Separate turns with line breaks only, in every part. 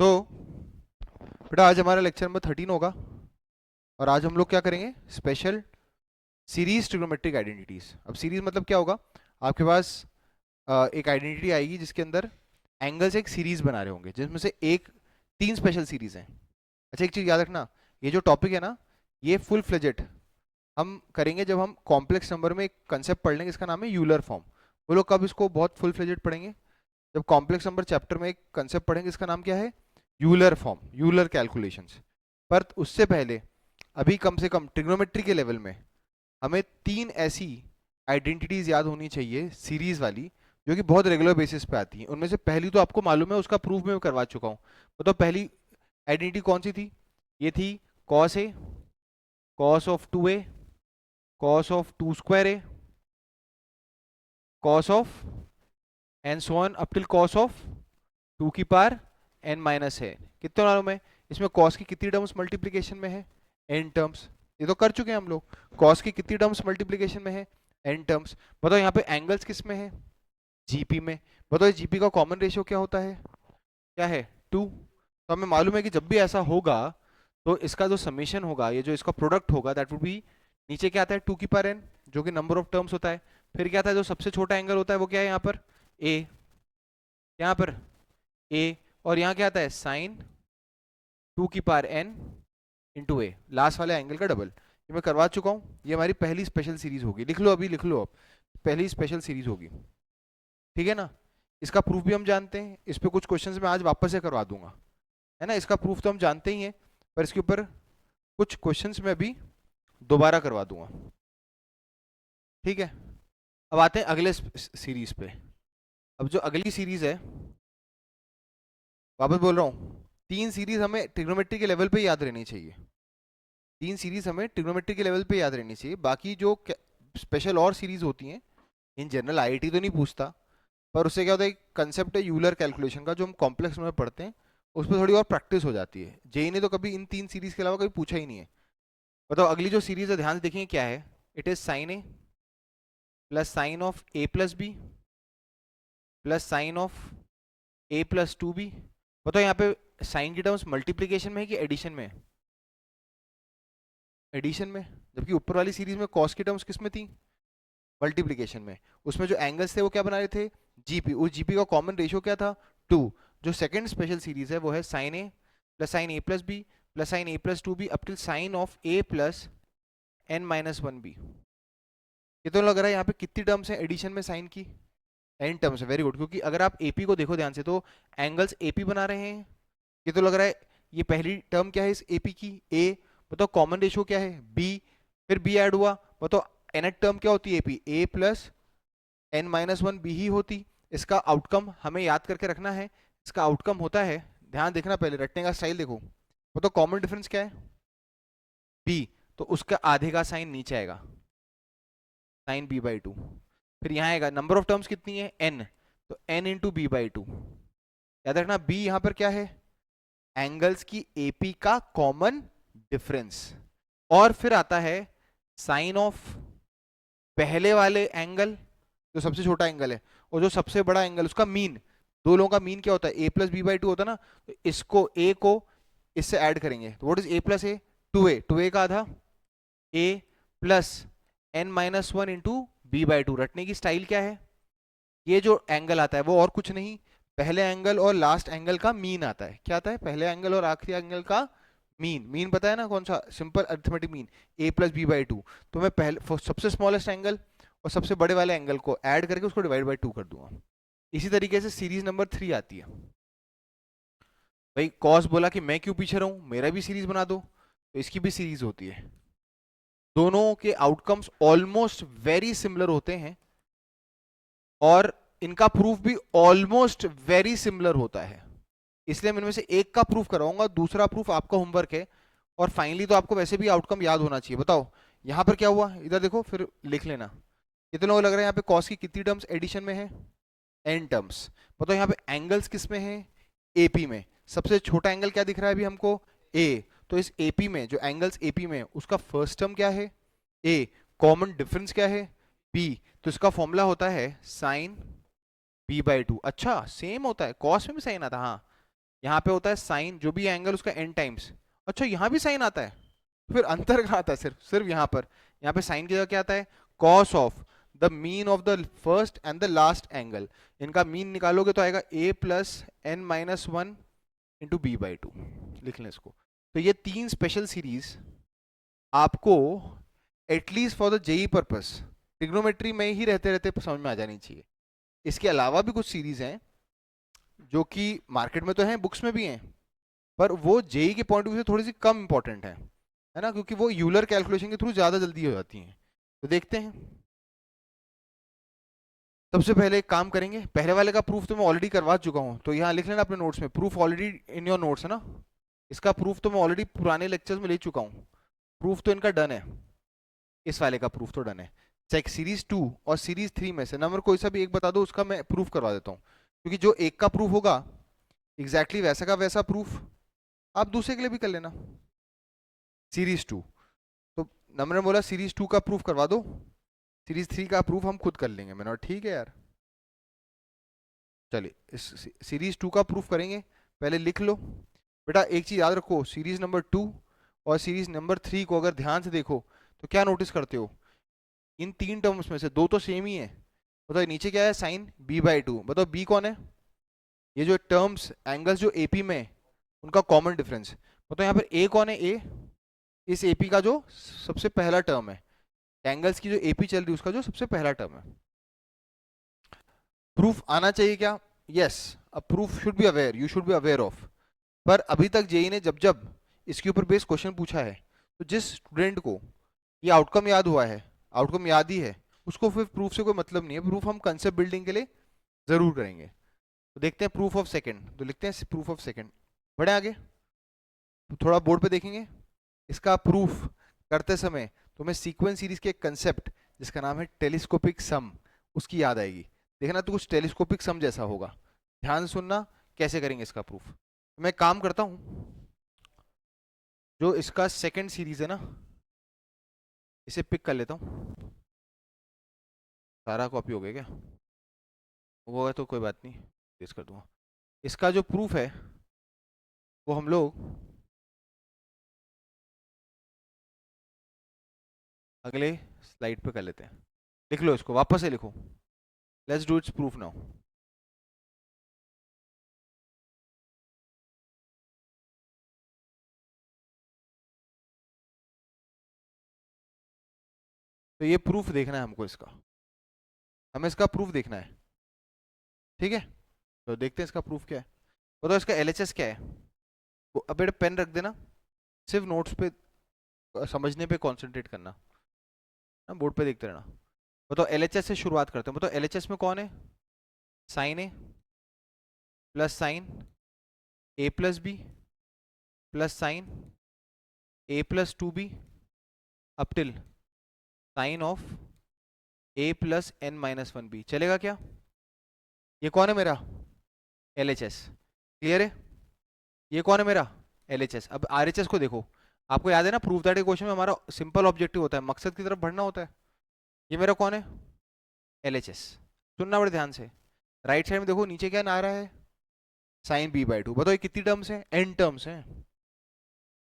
तो बेटा आज हमारा लेक्चर नंबर 13 होगा और आज हम लोग क्या करेंगे, स्पेशल सीरीज ट्रिग्नोमेट्रिक आइडेंटिटीज। अब सीरीज मतलब क्या होगा, आपके पास एक आइडेंटिटी आएगी जिसके अंदर एंगल्स एक सीरीज बना रहे होंगे, जिसमें से एक तीन स्पेशल सीरीज हैं। अच्छा, एक चीज याद रखना, ये जो टॉपिक है ना, ये फुल फ्लेजेड हम करेंगे जब हम कॉम्प्लेक्स नंबर में एक कंसेप्ट पढ़ लेंगे, इसका नाम है यूलर फॉर्म। वो लोग कब इसको बहुत फुल फ्लेजेड पढ़ेंगे, जब कॉम्प्लेक्स नंबर चैप्टर में एक कंसेप्ट पढ़ेंगे, इसका नाम क्या है, यूलर फॉर्म, यूलर कैलकुलेशंस। पर उससे पहले अभी कम से कम ट्रिग्नोमेट्री के लेवल में हमें तीन ऐसी आइडेंटिटीज याद होनी चाहिए सीरीज वाली, जो कि बहुत रेगुलर बेसिस पे आती हैं। उनमें से पहली तो आपको मालूम है, उसका प्रूफ मैं करवा चुका हूँ। तो पहली आइडेंटिटी कौन सी थी, ये थी cos A, cos of 2a, cos of 2 square A, cos of and so on up till cos of 2 की पावर n माइनस है। कितने मालूम है, इसमें कॉस की कितनी टर्म्स मल्टीप्लीकेशन में है, n टर्म्स। ये तो कर चुके हैं हम लोग। कॉस की कितनी टर्म्स मल्टीप्लीकेशन में है, n टर्म्स। बताओ यहाँ पे एंगल्स किस में है, जीपी में। बताओ जीपी का कॉमन रेशियो क्या होता है, क्या है, 2। तो हमें मालूम है कि जब भी ऐसा होगा तो इसका जो समेशन होगा, ये जो इसका प्रोडक्ट होगा, दैट वुड बी, नीचे क्या आता है 2 की पावर n, जो कि नंबर ऑफ टर्म्स होता है। फिर क्या आता है, जो सबसे छोटा एंगल होता है वो क्या है यहाँ पर, a, यहाँ पर a, और यहाँ क्या आता है साइन 2 की पावर n इंटू ए, लास्ट वाले एंगल का डबल। ये मैं करवा चुका हूँ, ये हमारी पहली स्पेशल सीरीज होगी। लिख लो, अभी लिख लो, अब पहली स्पेशल सीरीज होगी, ठीक है ना। इसका प्रूफ भी हम जानते हैं, इस पे कुछ क्वेश्चंस मैं आज वापस से करवा दूंगा, है ना। इसका प्रूफ तो हम जानते ही हैं, पर इसके ऊपर कुछ क्वेश्चंस मैं अभी दोबारा करवा दूंगा, ठीक है। अब आते हैं अगले सीरीज पे। अब जो अगली सीरीज है, वापस बोल रहा हूँ, तीन सीरीज हमें ट्रिग्नोमेट्री के लेवल पे याद रहनी चाहिए। तीन सीरीज हमें ट्रिग्नोमेट्री के लेवल पे याद रहनी चाहिए। बाकी जो स्पेशल और सीरीज होती हैं, इन जनरल आईआईटी तो नहीं पूछता, पर उससे क्या होता है, एक कंसेप्ट है यूलर कैलकुलेशन का, जो हम कॉम्प्लेक्स में पढ़ते हैं, उस पर थोड़ी और प्रैक्टिस हो जाती है। जेई ने तो कभी इन तीन सीरीज के अलावा कभी पूछा ही नहीं है। बताओ अगली जो सीरीज है, ध्यान से देखेंगे क्या है। It is sine A plus sine of A plus B plus sine of A plus 2b। बताओ यहाँ पे साइन की टर्म्स मल्टीप्लीकेशन में है कि एडिशन में है, एडिशन में। जबकि ऊपर वाली सीरीज में कॉस की टर्म्स किस में थी, मल्टीप्लीकेशन में। उसमें जो एंगल्स थे वो क्या बना रहे थे, जीपी। उस जीपी का कॉमन रेशियो क्या था, 2। जो सेकंड स्पेशल सीरीज है वो है sine A plus sine A plus B plus sine A plus 2b up till sine of A plus n minus 1b। ये तो लग रहा है यहाँ पे कितनी टर्म्स है एडिशन में साइन की, n टर्म्स है। वेरी गुड, क्योंकि अगर आप एपी को देखो ध्यान से तो एंगल्स एपी बना रहे हैं। ये तो लग रहा है, ये पहली टर्म क्या है इस एपी की, ए। बताओ कॉमन रेशियो क्या है, बी। फिर बी ऐड हुआ, बताओ nth टर्म क्या होती है एपी, ए प्लस n माइनस 1b ही होती। इसका आउटकम हमें याद करके रखना है। इसका आउटकम होता है, ध्यान देखना, पहले रटने का स्टाइल देखो। बताओ कॉमन डिफरेंस क्या है, b। तो उसका आधे का साइन नीचे आएगा, साइन b/2। फिर यहाँ आएगा, नंबर ऑफ टर्म्स कितनी है, n, तो n इंटू b/2। याद रखना b यहाँ पर क्या है, एंगल्स की एपी का कॉमन डिफरेंस। और फिर आता है साइन ऑफ पहले वाले एंगल, जो सबसे छोटा एंगल है, और जो सबसे बड़ा एंगल, उसका मीन। दो लोगों का मीन क्या होता है, ए प्लस b/2 होता है ना। तो इसको ए को इससे ऐड करेंगे, तो what is a plus A, 2a का आधा, ए प्लस n-1 इंटू b/2। रटने की स्टाइल क्या है, ये जो एंगल आता है वो और कुछ नहीं, पहले एंगल और लास्ट एंगल का मीन आता है। क्या आता है, पहले एंगल और आखिरी एंगल का मीन। मीन पता है ना कौन सा, simple arithmetic mean, a plus b/2। तो मैं पहले सबसे स्मॉलेस्ट एंगल और सबसे बड़े वाले एंगल को ऐड करके उसको डिवाइड बाई 2 कर दूंगा। इसी तरीके से सीरीज नंबर 3 आती है। भाई कॉस बोला कि मैं क्यों पीछे रहूं, मेरा भी सीरीज बना दो, तो इसकी भी सीरीज होती है। दोनों के आउटकम्स ऑलमोस्ट वेरी सिमिलर होते हैं और इनका प्रूफ भी ऑलमोस्ट वेरी सिमिलर होता है। इसलिए मैं इनमें से एक का प्रूफ कराऊंगा, दूसरा प्रूफ आपका होमवर्क है। और फाइनली तो आपको वैसे भी आउटकम याद होना चाहिए। बताओ यहां पर क्या हुआ, इधर देखो फिर लिख लेना। कितने लोगों को लग रहा है यहाँ पे कॉस की कितनी टर्म्स एडिशन में है, n टर्म्स। बताओ यहाँ पे एंगल्स किस में है, एपी में। सबसे छोटा एंगल क्या दिख रहा है अभी हमको, a। तो इस एपी में, जो एंगल्स एपी में, उसका फर्स्ट टर्म क्या है, a। कॉमन डिफरेंस क्या है, b। तो इसका फॉर्मूला होता है साइन b/2। अच्छा सेम होता है, कॉस में भी साइन आता है, हाँ। यहाँ पे होता है साइन, जो भी एंगल उसका n टाइम्स। अच्छा यहाँ भी साइन आता है, फिर अंतर कहाँ आता है? सिर्फ सिर्फ यहाँ पे साइन की जगह क्या आता है? Cos of the mean of the first and the last angle. इनका मीन निकालोगे तो आएगा a plus n minus one into B by two. लिख लें इसको। तो ये तीन स्पेशल सीरीज आपको at least for the JEE purpose trigonometry में ही रहते रहते समझ में आ जानी चाहिए। इसके अलावा भी कुछ सीरीज हैं जो कि मार्केट में तो हैं, बुक्स में भी हैं, पर वो जेई के पॉइंट ऑफ व्यू से थोड़ी सी कम इंपॉर्टेंट है ना, क्योंकि वो यूलर कैलकुलेशन के थ्रू ज़्यादा जल्दी हो जाती हैं। तो देखते हैं। सबसे पहले एक काम करेंगे, पहले वाले का प्रूफ तो मैं ऑलरेडी करवा चुका हूँ, तो यहाँ लिख लेना अपने नोट्स में, proof already in your notes है ना। इसका प्रूफ तो मैं ऑलरेडी पुराने लेक्चर्स में ले चुका हूँ, प्रूफ तो इनका डन है। इस वाले का प्रूफ तो डन है। चेक सीरीज 2 और सीरीज 3 में से नंबर कोई सा भी एक बता दो, उसका मैं प्रूफ करवा देता हूँ। क्योंकि जो एक का प्रूफ होगा एग्जैक्टली वैसा का वैसा प्रूफ आप दूसरे के लिए भी कर लेना। सीरीज 2, तो नंबर ने बोला सीरीज 2 का प्रूफ करवा दो, सीरीज 3 का प्रूफ हम खुद कर लेंगे। मैंने बोला ठीक है यार, चलिए इस सीरीज 2 का प्रूफ करेंगे। पहले लिख लो बेटा, एक चीज याद रखो, सीरीज नंबर 2 और सीरीज नंबर 3 को अगर ध्यान से देखो तो क्या नोटिस करते हो? इन तीन टर्म्स में से दो तो सेम ही है। बताओ नीचे क्या है? Sine B by two. बताओ बी कौन है? ये जो टर्म्स एंगल्स जो एपी में उनका कॉमन डिफरेंस। बताओ यहाँ पर ए कौन है? ए इस एपी का जो सबसे पहला टर्म है, एंगल्स की जो एपी चल रही है उसका जो सबसे पहला टर्म है। प्रूफ आना चाहिए क्या? Yes, a proof should be aware, you should be aware of. पर अभी तक जेई ने जब जब इसके ऊपर बेस्ड क्वेश्चन पूछा है, तो जिस स्टूडेंट को ये आउटकम याद हुआ है, आउटकम याद ही है, उसको फिर प्रूफ से कोई मतलब नहीं है। प्रूफ हम कंसेप्ट बिल्डिंग के लिए जरूर करेंगे। तो देखते हैं प्रूफ ऑफ सेकंड, तो लिखते हैं प्रूफ ऑफ सेकंड। बढ़े आगे, तो थोड़ा बोर्ड पे देखेंगे। इसका प्रूफ करते समय तुम्हें सीक्वेंस सीरीज के एक कंसेप्ट जिसका नाम है टेलीस्कोपिक सम, उसकी याद आएगी। देखना तो कुछ टेलीस्कोपिक सम जैसा होगा। ध्यान से सुनना कैसे करेंगे इसका प्रूफ। मैं काम करता हूं, जो इसका सेकंड सीरीज है ना, इसे पिक कर लेता हूँ। सारा कॉपी हो गया क्या? होगा तो कोई बात नहीं, पेस्ट कर दूंगा। इसका जो प्रूफ है वो हम लोग अगले स्लाइड पे कर लेते हैं। लिख लो इसको, वापस से लिखो। Let's do it's proof now. तो ये प्रूफ देखना है हमको, इसका हमें इसका प्रूफ देखना है, ठीक है। तो देखते हैं इसका प्रूफ क्या है। बताओ इसका एलएचएस क्या है? अब बेटा पेन रख देना, सिर्फ नोट्स पे समझने पे कंसंट्रेट करना ना, बोर्ड पे देखते रहना। बताओ एलएचएस से शुरुआत करते हैं। बताओ एलएचएस में कौन है? Sine A plus sine A plus B plus sine A plus two B up till sine of A plus n minus one B. चलेगा क्या? ये कौन है मेरा? एलएचएस। क्लियर है? ये कौन है मेरा? एलएचएस। अब आरएचएस को देखो, आपको याद है ना प्रूफ दैट क्वेश्चन में हमारा सिंपल ऑब्जेक्टिव होता है, मकसद की तरफ बढ़ना होता है। ये मेरा कौन है? एलएचएस। सुनना बड़े ध्यान से, राइट साइड में देखो नीचे क्या आ रहा है? Sine B by two. बताओ ये कितनी टर्म्स हैं? एन टर्म्स हैं।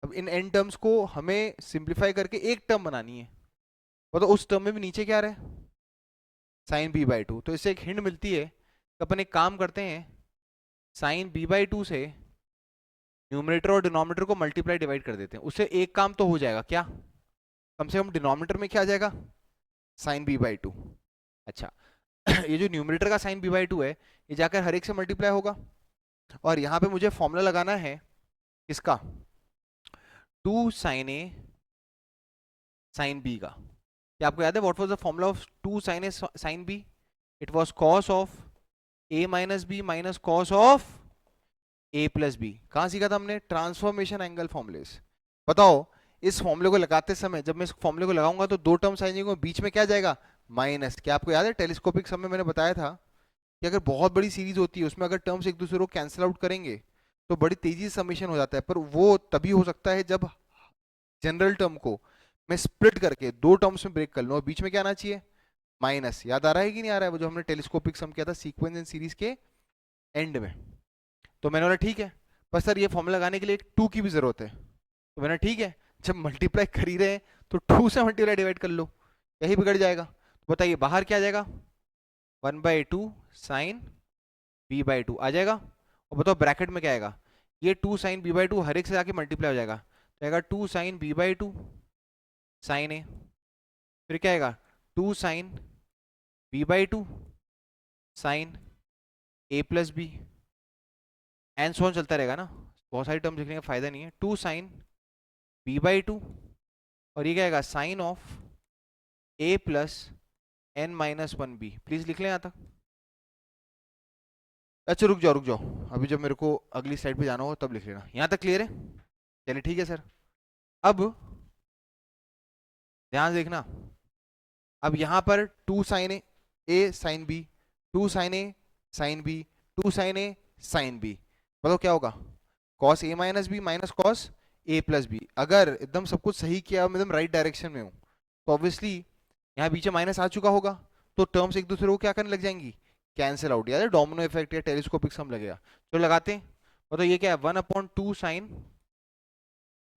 अब इन एन टर्म्स को हमें सिंप्लीफाई करके एक टर्म बनानी है। बताओ उस टर्म में भी नीचे क्या आ रहा है? Sine B by two. तो इससे एक हिंट मिलती है कि अपन एक काम करते हैं, साइन बी बाई टू से न्यूमरेटर और डिनोमिनेटर को मल्टीप्लाई डिवाइड कर देते हैं, उससे एक काम तो हो जाएगा क्या? कम से कम डिनोमिनेटर में क्या आ जाएगा? Sine B by two. अच्छा ये जो न्यूमरेटर का साइन बी बाई टू है, ये जाकर हर एक से मल्टीप्लाई होगा, और यहाँ पे मुझे फॉर्मूला लगाना है इसका, two sine A sine B का। क्या आपको याद है what was the formula of two sine A sine B? It was cos of A minus B minus cos of A plus B. कहाँ सीखा था हमने? Transformation angle formulas. बताओ इस फॉर्मूले को लगाते समय, जब मैं इस फॉर्मूले को लगाऊंगा तो दो टर्म्स आ जाएंगे, बीच में क्या जाएगा? माइनस। क्या आपको याद है टेलीस्कोपिक सम में मैंने बताया था कि अगर बहुत बड़ी सीरीज होती है उसमें अगर टर्म्स एक दूसरे को कैंसिल आउट करेंगे तो बड़ी तेजी से समेशन हो जाता है, पर वो तभी हो सकता है जब जनरल टर्म को मैं स्प्लिट करके दो टर्म्स में ब्रेक कर लूँ, और बीच में क्या आना चाहिए? माइनस। याद आ रहा है कि नहीं आ रहा है वो जो हमने टेलीस्कोपिक सम किया था सीक्वेंस एंड सीरीज के एंड में? तो मैंने बोला ठीक है, पर सर ये फॉर्मूला लगाने के लिए 2 की भी जरूरत है। तो मैंने ठीक है, जब मल्टीप्लाई कर ही रहे हैं तो 2 से मल्टीप्लाई डिवाइड कर लो, यही बिगड़ जाएगा। तो बताइए बाहर क्या आ जाएगा, 1/2 साइन b/2 आ जाएगा। और बताओ ब्रैकेट में क्या आएगा, ये 2 साइन b/2 हर एक से आके मल्टीप्लाई हो जाएगा, तो आएगा 2 साइन b/2 साइन ए, फिर क्या आएगा 2 sine b/2 sine a plus B, and so on चलता रहेगा ना, बहुत सारी टर्म लिखने का फायदा नहीं है। 2 साइन b/2 और ये क्या आएगा sine of a plus n-1b। Please लिख लें यहाँ तक। अच्छा रुक जाओ, अभी जब मेरे को अगली स्लाइड पे जाना हो तब लिख लेना। यहाँ तक क्लियर है? चलिए ठीक है सर। अब ध्यान से देखना, अब यहाँ पर 2 sign A sine B, 2 sign A sine B, 2 sign A sine B, बताओ क्या होगा, cos A minus B minus cos A plus B. अगर एकदम सब कुछ सही किया, मैं एकदम राइट डायरेक्शन में हूँ, तो ऑब्वियसली यहाँ बीच में माइनस आ चुका होगा, तो टर्म्स एक दूसरे को क्या करने लग जाएंगी, कैंसिल आउट, या डोमिनो इफेक्ट या टेलीस्कोपिक सम लगेगा। तो लगाते हैं, बताओ ये क्या है 1/2 साइन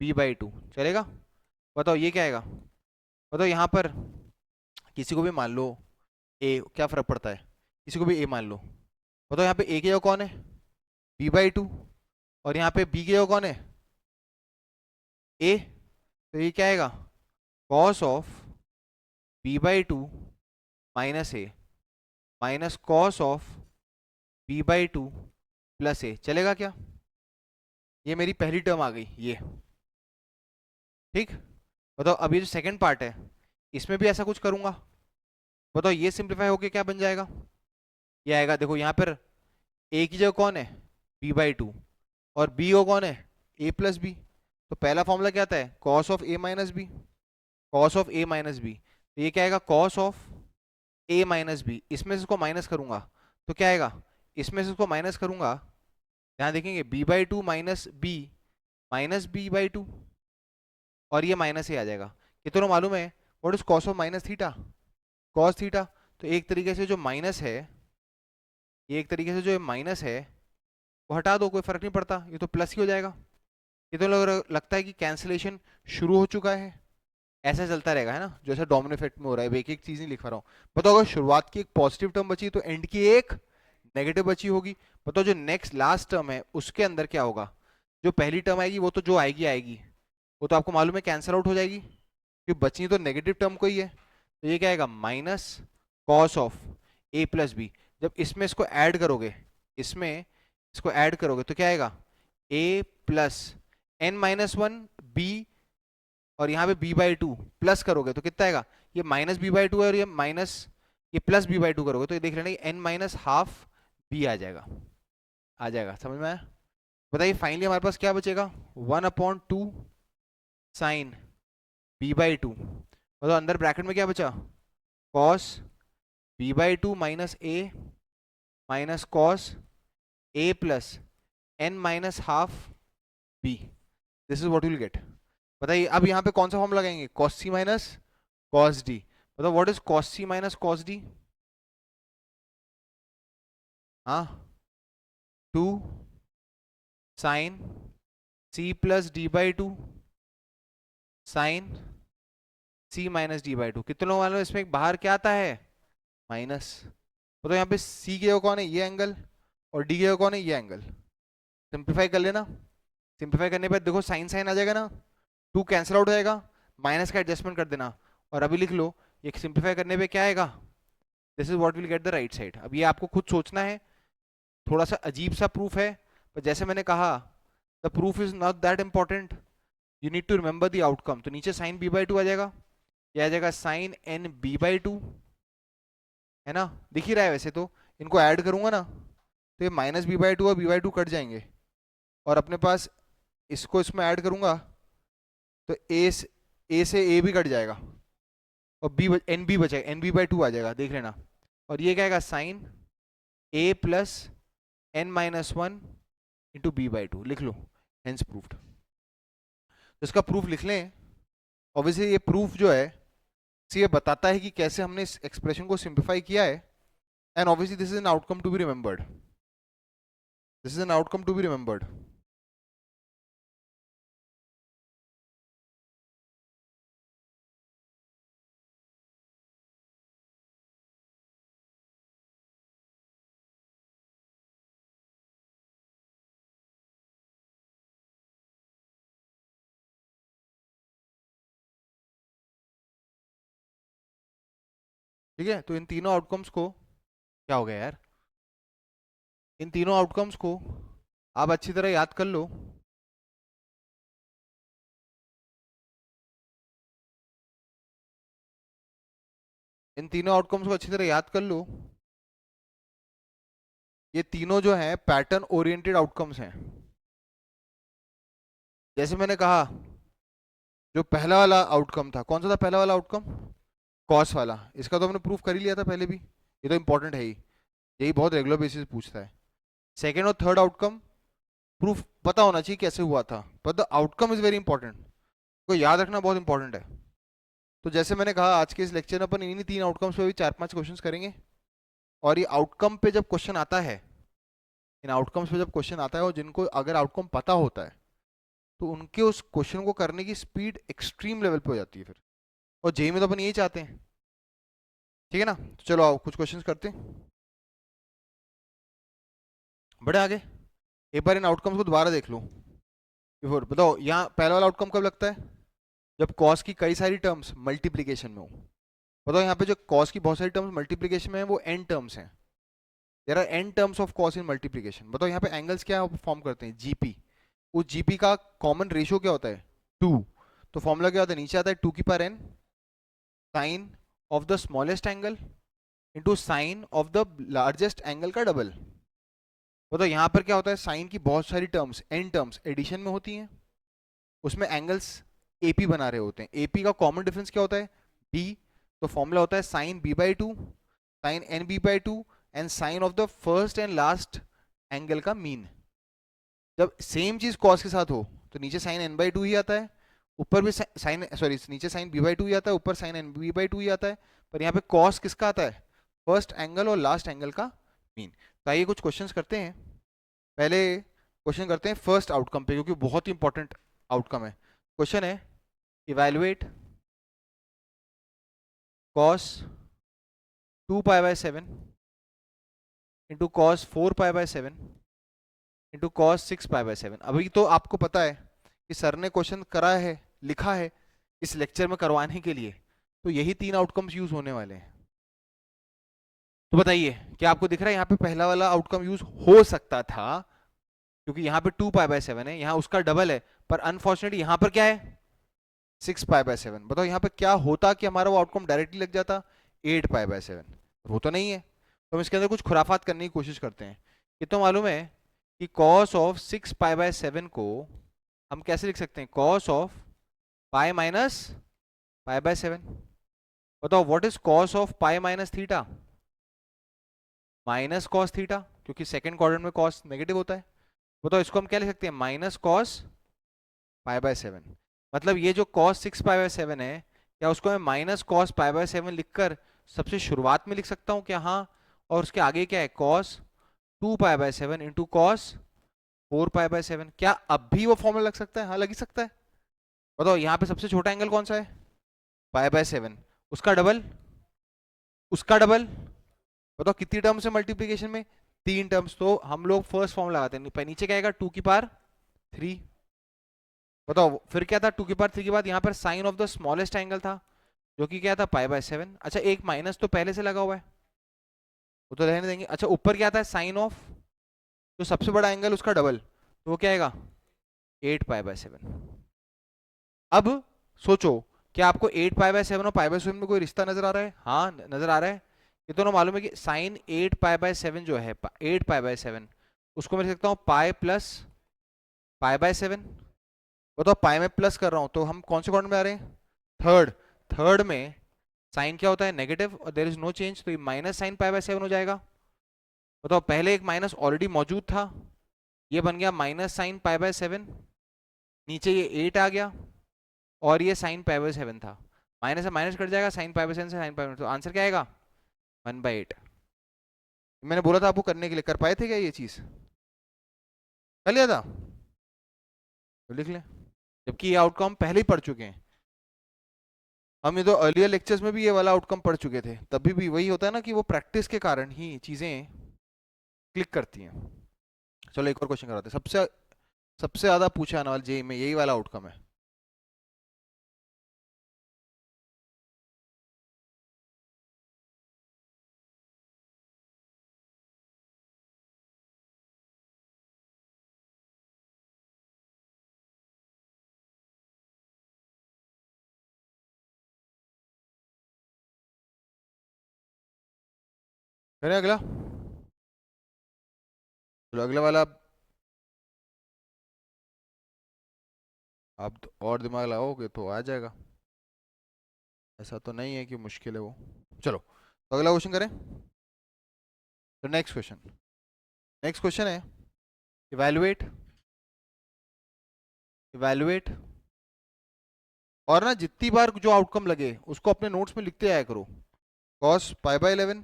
b/2 चलेगा। बताओ ये क्या आएगा, बताओ यहाँ पर किसी को भी मान लो ए, क्या फर्क पड़ता है, किसी को भी ए मान लो। बताओ यहाँ पे ए की जगह कौन है, b/2, और यहाँ पे बी की जगह कौन है, ए, तो ये क्या आएगा cos of b/2 minus A minus cos of b/2 plus A, चलेगा क्या। ये मेरी पहली टर्म आ गई ये, ठीक। बताओ अब ये जो सेकंड पार्ट है, इसमें भी ऐसा कुछ करूंगा। बताओ ये सिंप्लीफाई होके क्या बन जाएगा, ये आएगा, देखो यहाँ पर ए की जगह कौन है b/2 और बी को कौन है a प्लस बी, तो पहला फॉर्मूला क्या आता है cos of a minus B, cos of a minus B, तो ये क्या आएगा cos of a minus B, इसमें से इसको माइनस करूंगा तो क्या आएगा, इसमें से इसको माइनस करूंगा, यहाँ देखेंगे b/2 माइनस b/2, और ये माइनस ही आ जाएगा। ये तो मालूम है what is cos of minus theta, cos theta. तो एक तरीके से जो माइनस है, ये एक तरीके से जो माइनस है वो हटा दो, कोई फर्क नहीं पड़ता, ये तो प्लस ही हो जाएगा। ये तो लगता है कि कैंसिलेशन शुरू हो चुका है, ऐसा चलता रहेगा है ना, जैसे डोमिनो इफेक्ट में हो रहा है। एक एक चीज नहीं लिख रहा हूँ। बताओ अगर शुरुआत की एक पॉजिटिव टर्म बची तो एंड की एक नेगेटिव बची होगी। बताओ जो नेक्स्ट लास्ट टर्म है उसके अंदर क्या होगा, जो पहली टर्म आएगी वो तो जो आएगी आएगी, वो तो आपको मालूम है कैंसिल आउट हो जाएगी, क्योंकि बची तो नेगेटिव टर्म को ही है। तो ये क्या आएगा minus cos of A plus B, जब इसमें इसको ऐड करोगे, इसमें इसको ऐड करोगे तो क्या आएगा ए प्लस n-1 बी, और यहाँ पे b/2 प्लस करोगे तो कितना आएगा, ये माइनस b/2 है और ये माइनस, ये प्लस b/2 करोगे तो ये देख लेना n-12 b आ जाएगा, आ जाएगा, समझ में आया। बताइए फाइनली हमारे पास क्या बचेगा 1/2 साइन b/2, मतलब अंदर ब्रैकेट में क्या बचा cos b/2 minus A minus cos A plus n-12 b, this is what will get. बताइए अब यहाँ पे कौन सा फॉर्म लगाएंगे cos C minus cos D, बताओ what is cos C minus cos D, हाँ 2 sine C plus d/2 sine C minus d/2। कितने लोग मालूम है इसमें बाहर क्या आता है माइनस। तो यहाँ पे सी की जगह कौन है ये एंगल, और डी की जगह कौन है ये एंगल, सिंप्लीफाई कर लेना। सिंप्लीफाई करने पर देखो साइन साइन आ जाएगा ना, 2 कैंसिल आउट हो जाएगा, माइनस का एडजस्टमेंट कर देना, और अभी लिख लो ये सिंप्लीफाई करने पे क्या आएगा, this is what will get the right side. अब ये आपको खुद सोचना है, थोड़ा सा अजीब सा प्रूफ है, पर जैसे मैंने कहा the proof is not that important, you need to remember the outcome. तो नीचे साइन b/2 आ जाएगा, ये आ जाएगा साइन n b/2, है ना, दिख ही रहा है वैसे तो। इनको ऐड करूंगा ना तो ये माइनस b/2 और b/2 कट जाएंगे, और अपने पास इसको इसमें ऐड करूंगा तो ए से ए भी कट जाएगा, और बी एन बी बचेगा, एन b/2 आ जाएगा, देख लेना। और ये क्या आएगा sign A plus n-1 into b/2, लिख लो हेंस प्रूफ्ड। तो इसका प्रूफ लिख लें। ऑब्वियसली ये प्रूफ जो है ये बताता है कि कैसे हमने इस एक्सप्रेशन को सिंप्लीफाई किया है, and obviously this is an outcome to be remembered, this is an outcome to be remembered. ठीक है, तो इन तीनों आउटकम्स को, क्या हो गया यार, इन तीनों आउटकम्स को आप अच्छी तरह याद कर लो। इन तीनों आउटकम्स को अच्छी तरह याद कर लो। ये तीनों जो हैं पैटर्न ओरिएंटेड आउटकम्स हैं। जैसे मैंने कहा, जो पहला वाला आउटकम था, कौन सा था पहला वाला आउटकम? कॉस वाला। इसका तो हमने प्रूफ कर ही लिया था पहले भी, ये तो इंपॉर्टेंट है ही, यही बहुत रेगुलर बेसिस पूछता है। सेकेंड और थर्ड आउटकम प्रूफ पता होना चाहिए कैसे हुआ था, but the outcome is very important, को याद रखना बहुत इंपॉर्टेंट है। तो जैसे मैंने कहा, आज के इस लेक्चर में अपन इन्हीं तीन आउटकम्स पे भी 4-5 क्वेश्चंस करेंगे। और ये आउटकम पे जब क्वेश्चन आता है, इन आउटकम्स पे जब क्वेश्चन आता है, और जिनको अगर आउटकम पता होता है, तो उनके उस क्वेश्चन को करने की स्पीड एक्सट्रीम लेवल पे हो जाती है फिर। और जेई में तो अपन यही चाहते हैं। ठीक है ना, तो चलो आओ कुछ क्वेश्चंस करते हैं, बड़े आगे। एक बार इन आउटकम्स को दोबारा देख लो। बिफोर बताओ, यहाँ पहला वाला आउटकम कब लगता है? जब कॉस की कई सारी टर्म्स मल्टीप्लीकेशन में हो। बताओ यहाँ पे जो कॉस की बहुत सारी टर्म्स मल्टीप्लीकेशन में है, वो एन टर्म्स हैं। There are n terms of cos in multiplication. बताओ यहाँ पे एंगल्स क्या फॉर्म करते हैं? जीपी। उस जीपी का कॉमन रेशियो क्या होता है? 2। तो फॉर्मूला क्या होता है? नीचे आता है 2 की power n sine of the smallest angle into sine of the largest angle का डबल। बताओ यहाँ पर क्या होता है? साइन की बहुत सारी टर्म्स, एन टर्म्स एडिशन में होती हैं, उसमें एंगल्स एपी बना रहे होते हैं। एपी का कॉमन डिफरेंस क्या होता है? बी। तो फॉर्मूला होता है sine B by two, sine N B by two, and sine of the first and last angle का मीन। जब सेम चीज कॉस के साथ हो, तो नीचे साइन एन बाई टू ही आता है, ऊपर भी साइन, सॉरी, नीचे साइन बी बाई टू ही आता है, ऊपर sine N B by two ही आता है। पर यहाँ पे कॉस किसका आता है? फर्स्ट एंगल और लास्ट एंगल का मीन। तो आइए कुछ क्वेश्चंस करते हैं। पहले क्वेश्चन करते हैं फर्स्ट आउटकम पे, क्योंकि बहुत ही इंपॉर्टेंट आउटकम है। क्वेश्चन है, evaluate cos 2 pi by 7 into cos 4 pi by 7 into cos 6 pi by 7। अभी तो आपको पता है कि सर ने क्वेश्चन करा है, लिखा है इस लेक्चर में करवाने के लिए, तो यही तीन आउटकम्स यूज होने वाले हैं। तो बताइए, क्या आपको दिख रहा है यहाँ पे पहला वाला आउटकम यूज हो सकता था? क्योंकि यहाँ पे 2 पाई बाय 7 है, यहाँ उसका डबल है, पर अनफॉर्चुनेटली यहाँ पर क्या है? 6 पाई बाय 7। बताओ यहाँ पे क्या होता कि हमारा वो आउटकम डायरेक्टली लग जाता? 8 पाई बाय 7। वो तो नहीं है, तो हम इसके अंदर कुछ खुराफात करने की कोशिश करते हैं। ये तो मालूम है कि cos ऑफ 6 पाई बाय 7 को हम कैसे लिख सकते हैं? cos of pi minus pi by 7। बताओ what is cos of pi minus theta? Minus cos theta, क्योंकि सेकंड क्वाड्रेंट में cos नेगेटिव होता है। बताओ इसको हम क्या लिख सकते हैं? Minus cos pi by 7। मतलब ये जो cos 6 पाई बाय 7 है, क्या उसको मैं माइनस कॉस पाई बाय 7 लिखकर सबसे शुरुआत में लिख सकता हूँ क्या? हाँ। और उसके आगे क्या है? cos 2 pi by 7 into cos 4 pi by 7। क्या अब भी वो फॉर्मूला लग सकता है? हाँ, लग ही सकता है। बताओ यहाँ पे सबसे छोटा एंगल कौन सा है? पाई बाय 7। उसका डबल, उसका डबल। बताओ कितनी टर्म्स है मल्टीप्लीकेशन में? 3 टर्म्स। तो हम लोग फर्स्ट फॉर्म लगाते हैं, नीचे क्या आएगा? 2 की पावर 3। बताओ फिर क्या था? 2 की पावर 3 के बाद यहाँ पर sine of the smallest angle था, जो कि क्या था? Pi by 7। अच्छा, एक माइनस तो पहले से लगा हुआ है, वो तो रहने देंगे। अच्छा, ऊपर क्या था? साइन ऑफ जो सबसे बड़ा एंगल उसका डबल, तो वो क्या आएगा? 8 पाई बाय 7। अब सोचो, क्या आपको 8 पाई बाय 7 और पाई बाय 7 में कोई रिश्ता नजर आ रहा है? हाँ, नजर आ रहा है। ये तो ना मालूम है कि साइन 8 पाई बाय 7 जो है, 8 पाई बाय 7, उसको मैं लिख सकता हूँ पाई प्लस पाई बाय 7। बताओ पाई में प्लस कर रहा हूँ, तो हम कौन से क्वाड्रेंट में आ रहे हैं? थर्ड। थर्ड में साइन क्या होता है? नेगेटिव, और देयर इज नो चेंज, तो ये माइनस साइन पाई बाय 7 हो जाएगा। बताओ पहले एक माइनस ऑलरेडी मौजूद था, ये बन गया माइनस साइन पाई बाय 7, नीचे ये 8 आ गया, और ये साइन पाई बाय 7 था। माइनस से माइनस कट जाएगा, साइन पाई बाय 7 से साइन पाई बाय, तो आंसर क्या आएगा? 1/8। मैंने बोला था आपको करने के लिए, कर पाए थे क्या ये चीज? कर लिया था? तो लिख लें, जबकि ये आउटकम पहले ही पढ़ चुके हैं हम। ये तो अर्लियर लेक्चर्स में भी ये वाला आउटकम पढ़ चुके थे, तभी भी वही होता है ना कि वो प्रैक्टिस के कारण ही चीजें क्लिक करती हैं। चलो एक और क्वेश्चन कराते हैं। सबसे सबसे ज्यादा पूछा आने वाला जेई में यही वाला आउटकम है। करें अगला। चलो अगला वाला आप और दिमाग लगाओगे तो आ जाएगा, ऐसा तो नहीं है कि मुश्किल है वो। चलो तो अगला क्वेश्चन करें। तो नेक्स्ट क्वेश्चन है, इवैल्यूएट इवैल्यूएट और ना जितनी बार जो आउटकम लगे उसको अपने नोट्स में लिखते आया करो। Cos pi by 11,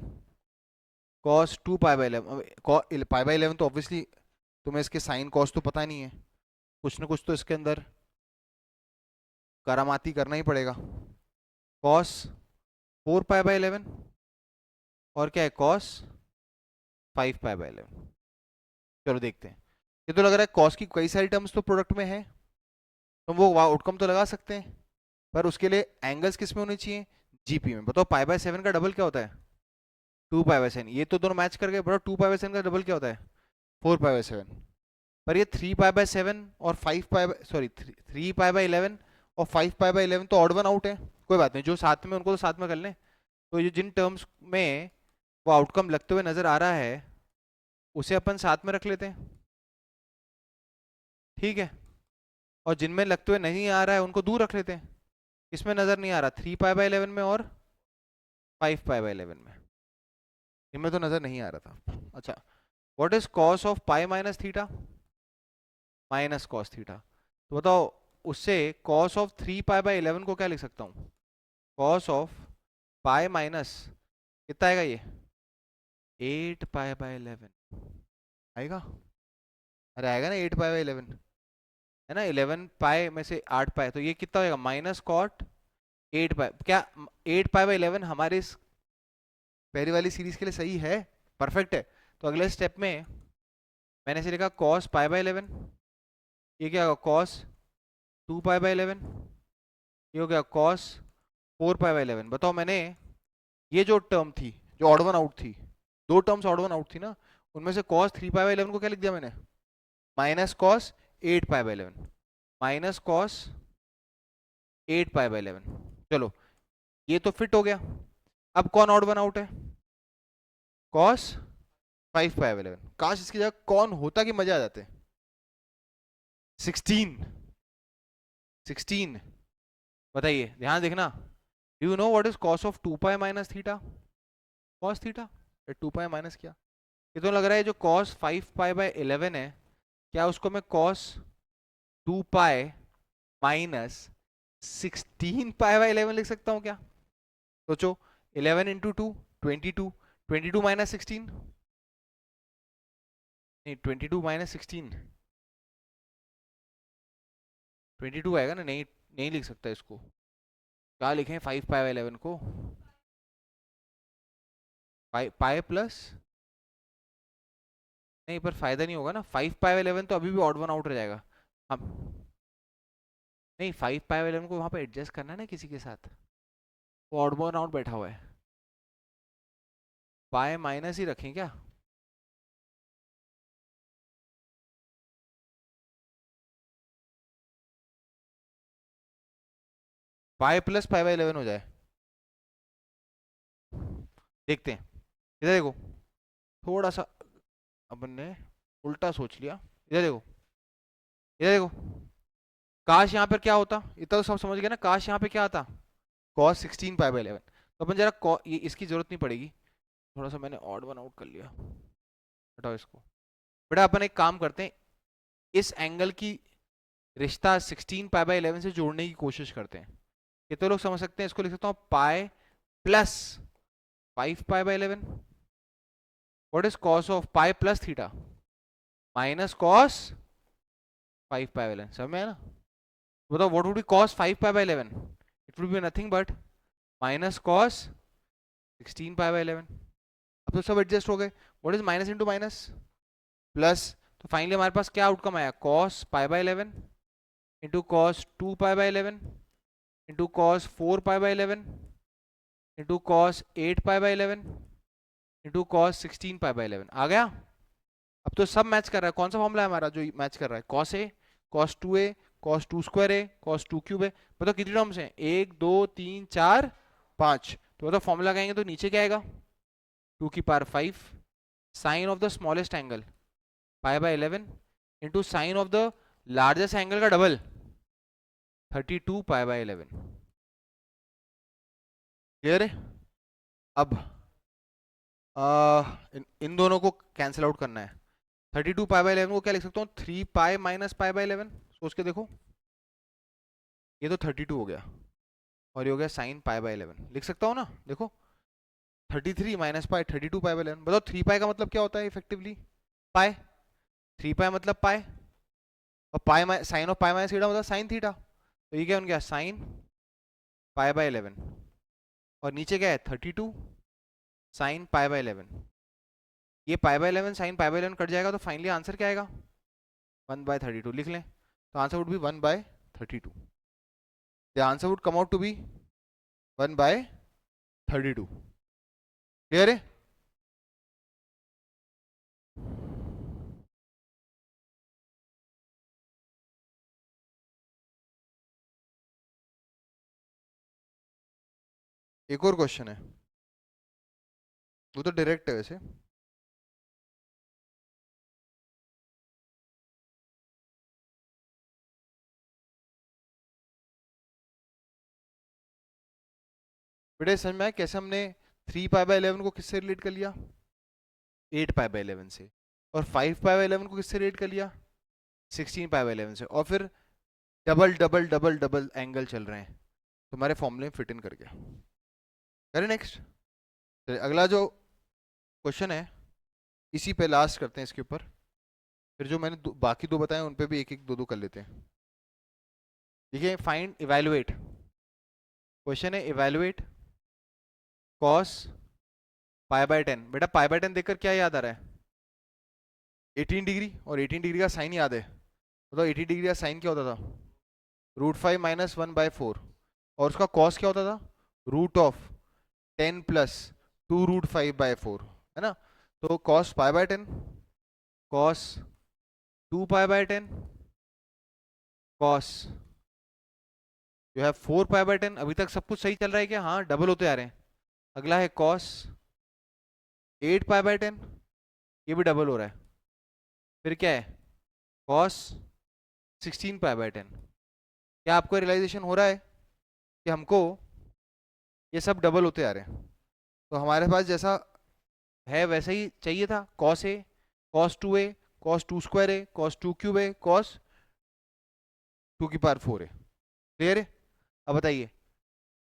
cos 2 pi by 11, pi by 11 तो ऑब्वियसली तुम्हें इसके साइन कॉस तो पता नहीं है, कुछ ना कुछ तो इसके अंदर करामाती करना ही पड़ेगा। कॉस 4 पाई बाय 11 और क्या है कॉस 5 पाई बाय 11। चलो देखते हैं। ये तो लग रहा है कॉस की कई सारी टर्म्स तो प्रोडक्ट में है, तो वो आउटकम तो लगा सकते हैं, पर उसके लिए एंगल्स किस में होने चाहिए, जीपी में। बताओ पाई बाय 7 का डबल क्या होता है, 2 पाई बाय 7। ये तो दोनों मैच कर गए, बताओ 2 पाई बाय 7 का डबल क्या होता है, 4 पाई बाय 7। पर ये 3 पाई बाय 7 और 5 pi by sorry 3 pi by 11 और 5 पाई बाय 11 तो ऑड वन आउट है। कोई बात नहीं, जो साथ में उनको तो साथ में कर लें। तो ये जिन टर्म्स में वो आउटकम लगते हुए नजर आ रहा है उसे अपन साथ में रख लेते हैं, ठीक है। और जिनमें लगते हुए नहीं आ रहा है उनको दूर रख लेते हैं। इसमें नजर नहीं आ रहा 3 पाई बाय 11 में और 5 पाई बाय 11 में, इनमें तो नजर नहीं आ रहा था। अच्छा, what is cos of pi minus theta, minus cos theta. तो बताओ उससे कॉस ऑफ 3 पाई बाय 11 को क्या लिख सकता हूँ, कॉस ऑफ पाई माइनस कितना आएगा ये 8 पाई बाय 11 आएगा। अरे आएगा ना 8 पाई बाय 11, है ना, 11 पाई में से 8 पाई, तो ये कितना होगा माइनस कॉट 8 पाई। क्या 8 पाई बाय 11 हमारे इस पहली वाली सीरीज के लिए सही है, परफेक्ट है। तो अगले स्टेप में मैंने इसे लिखा कॉस पाई बाय 11, ये क्या होगा कॉस 2 पाई बाय 11, ये हो गया कॉस 4 पाई बाय 11। बताओ मैंने ये जो टर्म थी जो ऑड वन आउट थी, दो टर्म्स ऑड वन आउट थी ना, उनमें से कॉस 3 पाई बाय 11 को क्या लिख दिया मैंने, minus cos 8 pi by 11, minus cos 8 pi by 11। चलो ये तो फिट हो गया। अब कौन ऑड वन आउट है, कॉस 5 पाई बाय 11। काश इसकी जगह कौन होता कि मजा आ जाते। 16, 16 बताइए, ध्यान देखना। Do you know what is cos of 2 pi minus theta, cos theta 2 pi minus क्या। ये तो लग रहा है जो कॉस 5 पाई बाय 11 है, क्या उसको मैं cos 2 pi minus 16 pi by 11 लिख सकता हूँ क्या। सोचो 11 इंटू 2 22, 22 माइनस 16, नहीं 22 माइनस 16 22 आएगा ना, नहीं नहीं लिख सकता इसको। क्या लिखें 5 पाई बाय 11 को, पाई पाई प्लस, नहीं पर फायदा नहीं होगा ना, 5 पाई बाय 11 तो अभी भी ऑड वन आउट रह जाएगा। हम नहीं 5 पाई बाय 11 को वहां पे एडजस्ट करना है ना किसी के साथ, वो ऑड वन आउट बैठा हुआ है। पाई माइनस ही रखें क्या, पाई प्लस पाई बाय 11 हो जाए। देखते हैं, इधर देखो, थोड़ा सा अपन ने उल्टा सोच लिया। इधर देखो, इधर देखो, काश यहाँ पर क्या होता, इतना तो सब समझ गए ना, काश यहाँ पे क्या आता cos 16 पाई बाय 11। तो अपन जरा ये इसकी जरूरत नहीं पड़ेगी, थोड़ा सा मैंने ऑड वन आउट कर लिया, हटाओ इसको। बेटा अपन एक काम करते हैं, इस एंगल की रिश्ता 16 पाई बाय 11 से जोड़ने की कोशिश करते हैं। ये तो लोग समझ सकते हैं, इसको लिख सकता हूँ pi plus 5 pi by 11। What is cos of pi plus theta, minus cos 5 pi by 11। समझ में आया ना। बताओ what would be cos 5 pi by 11, it would be nothing but minus cos 16 pi by 11। अब तो सब एडजस्ट हो गए। What is minus into minus plus, तो फाइनली हमारे पास क्या आउटकम आया, cos pi by 11 into cos 2 pi by 11 into cos 4 pi by 11 into cos 8 pi by 11 into cos 16 pi by 11 आ गया। अब तो सब मैच कर रहा है। कौन सा फॉर्मूला है हमारा जो मैच कर रहा है, cos a cos 2a cos 2 square a cos 2 cube a। बताओ कितनी टर्म्स हैं, 1 2 3 4 5। तो बताओ फॉर्मूला कहेंगे तो नीचे क्या आएगा, 2 की power 5 sine of the smallest angle pi by 11 into sine of the largest angle का डबल 32 पाई बाय 11। क्लियर है? अब इन दोनों को कैंसिल आउट करना है। 32 पाई बाय 11 को क्या लिख सकता हूँ, 3 पाई माइनस पाई बाय 11। सोच के देखो, ये तो 32 हो गया और ये हो गया साइन पाई बाय 11। लिख सकता हूँ ना, देखो 33 माइनस पाई 32 पाई बाय 11। बताओ 3 पाई का मतलब क्या होता है इफेक्टिवली, पाई। 3 पाई मतलब पाई, और pi sine of pi minus theta मतलब साइन थीटा। तो ये क्या बन गया, साइन पाई बाय 11, और नीचे क्या है 32 साइन पाई बाय 11। ये पाई by 11 sine pi by 11 cut जाएगा, तो फाइनली आंसर क्या आएगा, 1/32 लिख लें। तो answer would be 1/32। The answer would come out to be 1/32। Clear है? एक और क्वेश्चन है, वो तो डायरेक्ट है वैसे। बेटा समझ में आया कैसे हमने 3 पाई बाय 11 को किससे रिलेट कर लिया, 8 पाई बाय 11 से, और 5 पाई बाय 11 को किससे रिलेट कर लिया, 16 पाई बाय 11 से, और फिर double double double double angle चल रहे हैं, तुम्हारे फॉर्मूले में फिट इन कर गया। करें नेक्स्ट। अगला जो क्वेश्चन है, इसी पे लास्ट करते हैं इसके ऊपर, फिर जो मैंने बाकी दो बताए उन पे भी एक एक दो दो कर लेते हैं। देखिए, फाइंड इवेलुएट, क्वेश्चन है इवेलुएट कॉस पाई बाय 10। बेटा पाई बाय 10 देखकर क्या याद आ रहा है, 18 डिग्री, और 18 डिग्री का साइन याद है। बताओ 80 डिग्री का साइन क्या होता था, √5 माइनस 1/4, और उसका कॉस क्या होता था, √10 प्लस 2√5/4, है ना। तो cos pi by 10, cos 2 pi bye 10, cos जो है 4 पाई बाय 10। अभी तक सब कुछ सही चल रहा है क्या, हाँ डबल होते आ रहे हैं। अगला है कॉस 8 पाई बाय 10, ये भी डबल हो रहा है। फिर क्या है, कॉस 16 पाई बाय 10। क्या आपको रियलाइजेशन हो रहा है कि हमको ये सब डबल होते आ रहे हैं, तो हमारे पास जैसा है वैसा ही चाहिए था, cos A, cos 2a, cos 2 square A, cos 2 cube A, cos 2 की पावर 4 ए। क्लियर है? अब बताइए,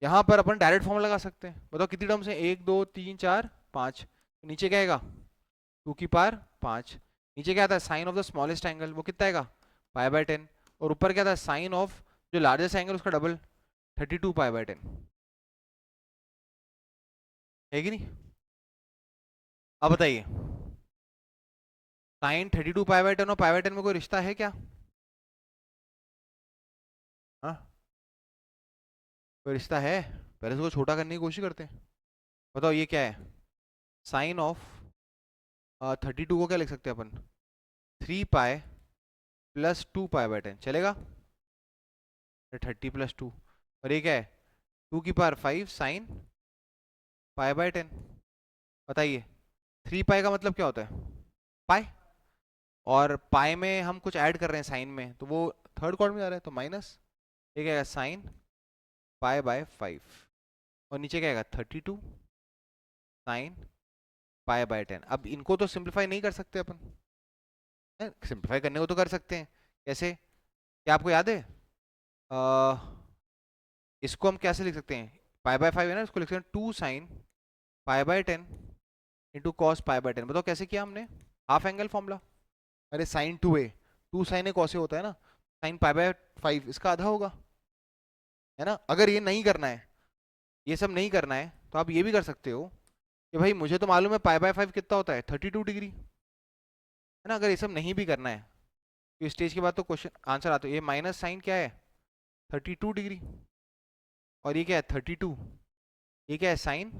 यहाँ पर अपन डायरेक्ट फॉर्म लगा सकते हैं। बताओ कितनी टर्म्स है, 1 2 3 4 5। नीचे क्या आएगा, 2 की पावर 5। नीचे क्या आता है, sine of the smallest angle, वो कितना आएगा, पाई बाय 10। और ऊपर क्या था, साइन ऑफ जो लार्जेस्ट एंगल उसका डबल 32 पाई बाय 10, है कि नहीं। अब बताइए, साइन 32 पाई बाय 10 और पाई बाय 10 में कोई रिश्ता है क्या, हाँ कोई रिश्ता है। पहले इसको छोटा करने की कोशिश करते हैं। बताओ ये क्या है, साइन ऑफ 32 को क्या लिख सकते हैं अपन, 3 पाई प्लस 2 पाई बाय 10 चलेगा, 30 प्लस 2। और ये क्या है, 2 की पावर 5 साइन पाई बाय 10। बताइए 3 पाई का मतलब क्या होता है, पाई, और पाई में हम कुछ ऐड कर रहे हैं साइन में, तो वो थर्ड क्वाड्रेंट में जा रहा है, तो माइनस, ये क्या है साइन पाई बाय 5, और नीचे क्या आएगा 32 साइन पाई बाय 10। अब इनको तो सिंप्लीफाई नहीं कर सकते अपन, सिंप्लीफाई करने को तो कर सकते हैं, कैसे, क्या आपको याद है, इसको हम कैसे लिख सकते हैं, पाई बाय 5 है ना, इसको लिख सकते हैं 2 sine pi by 10 into cos pi by 10। बताओ कैसे किया हमने, हाफ एंगल फॉर्मूला। अरे sign 2a, 2 sign A cos A होता है ना, साइन पाई बाय 5 इसका आधा होगा, है ना। अगर ये नहीं करना है, ये सब नहीं करना है, तो आप ये भी कर सकते हो कि भाई मुझे तो मालूम है पाई बाय 5 कितना होता है, 32 डिग्री, है ना। अगर ये सब नहीं भी करना है, तो इस स्टेज के बाद तो क्वेश्चन आंसर आता है, ये माइनस साइन क्या है 32 डिग्री, और ये क्या है 32, ये क्या है साइन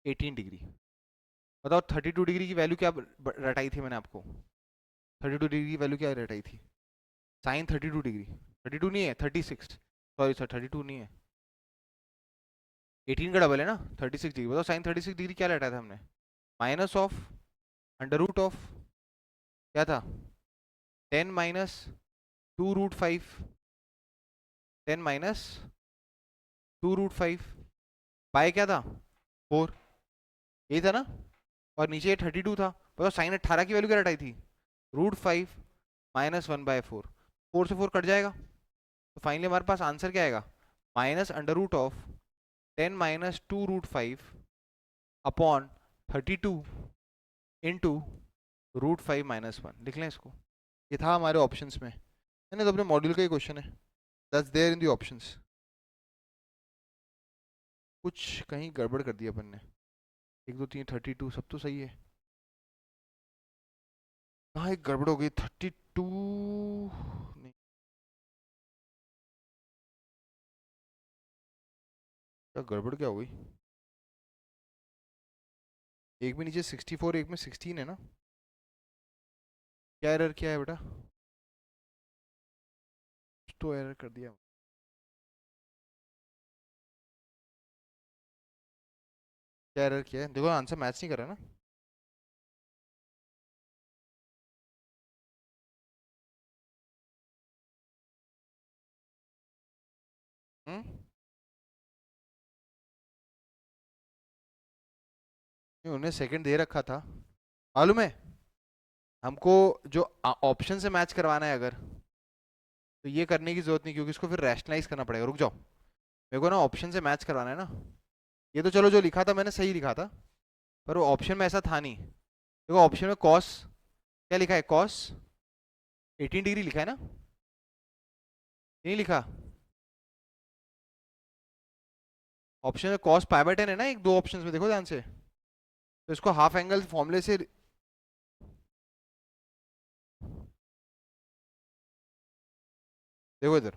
18 डिग्री। बताओ 32 डिग्री की वैल्यू क्या रटाई थी मैंने आपको, 32 डिग्री की वैल्यू क्या रटाई थी, साइन 32 डिग्री, 32 नहीं है 36, सॉरी सर 32 नहीं है, 18 का डबल है ना 36 डिग्री। बताओ साइन 36 डिग्री क्या रटाया था हमने, minus of under root of क्या था 10 माइनस 2√5, 10 माइनस 2√5 पाई क्या था 4, यही था ना, और नीचे 32 था। बताओ साइन 18 की वैल्यू क्या रटाई थी √5 माइनस 1/4, 4 से 4 कट जाएगा, तो फाइनली हमारे पास आंसर क्या आएगा minus under root of 10 minus 2√5 upon 32 into √5 minus 1। लिख लें इसको, ये था हमारे ऑप्शंस में है ना, तो अपने मॉड्यूल का ही क्वेश्चन है, that's there in the options. कुछ कहीं गड़बड़ कर दिया अपन ने, 1 2 3 32 सब तो सही है, हाँ एक गड़बड़ हो गई 32 नहीं, क्या गड़बड़ क्या हो गई, एक में नीचे 64 एक में 16 है ना, क्या एरर किया है बेटा, तो एरर कर दिया, क्या एरर किया है देखो, आंसर मैच नहीं कर रहा ना। हम्म, नहीं, उन्हें सेकंड दे रखा था मालूम है, हमको जो ऑप्शन से मैच करवाना है अगर, तो ये करने की जरूरत नहीं, क्योंकि इसको फिर रैशनलाइज करना पड़ेगा। रुक जाओ, मेरे को ना ऑप्शन से मैच करवाना है ना, ये तो चलो जो लिखा था मैंने सही लिखा था, पर वो ऑप्शन में ऐसा था नहीं। देखो ऑप्शन में कॉस क्या लिखा है, कॉस 18 डिग्री लिखा है ना, नहीं लिखा, ऑप्शन में कॉस π/10 है ना, एक दो ऑप्शन में देखो ध्यान से, तो इसको हाफ एंगल फॉर्मूले से, देखो इधर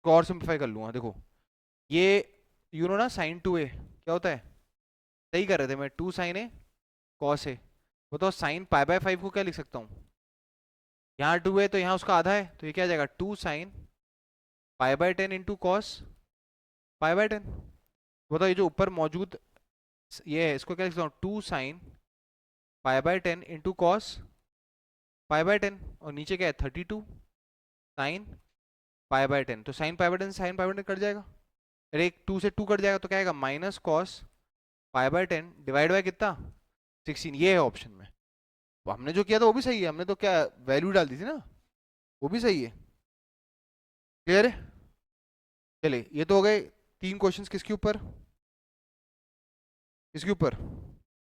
को और सिंप्लीफाई कर लूंगा, देखो ये यू नो ना साइन 2a क्या होता है, सही कर रहे थे मैं, 2 साइन ए कॉस ए, बताओ साइन π/5 को क्या लिख सकता हूँ, यहाँ 2 है तो यहाँ उसका आधा है, तो ये क्या आ जाएगा 2 साइन π/10 इंटू कॉस π/10। बताओ ये जो ऊपर मौजूद ये है इसको क्या लिख सकता हूँ 2 साइन π/10 इंटू कॉस π/10, और नीचे क्या है 32 साइन π/10, तो साइन π/10 साइन π/10 कट जाएगा, अरे एक 2 से 2 कट जाएगा, तो क्या आएगा माइनस कॉस π/10 डिवाइड बाय कितना 16, ये है ऑप्शन में। तो हमने जो किया था वो भी सही है, हमने तो क्या वैल्यू डाल दी थी ना, वो भी सही है, क्लियर है। चलिए ये तो हो गए 3 क्वेश्चंस, किसके ऊपर, किसके ऊपर,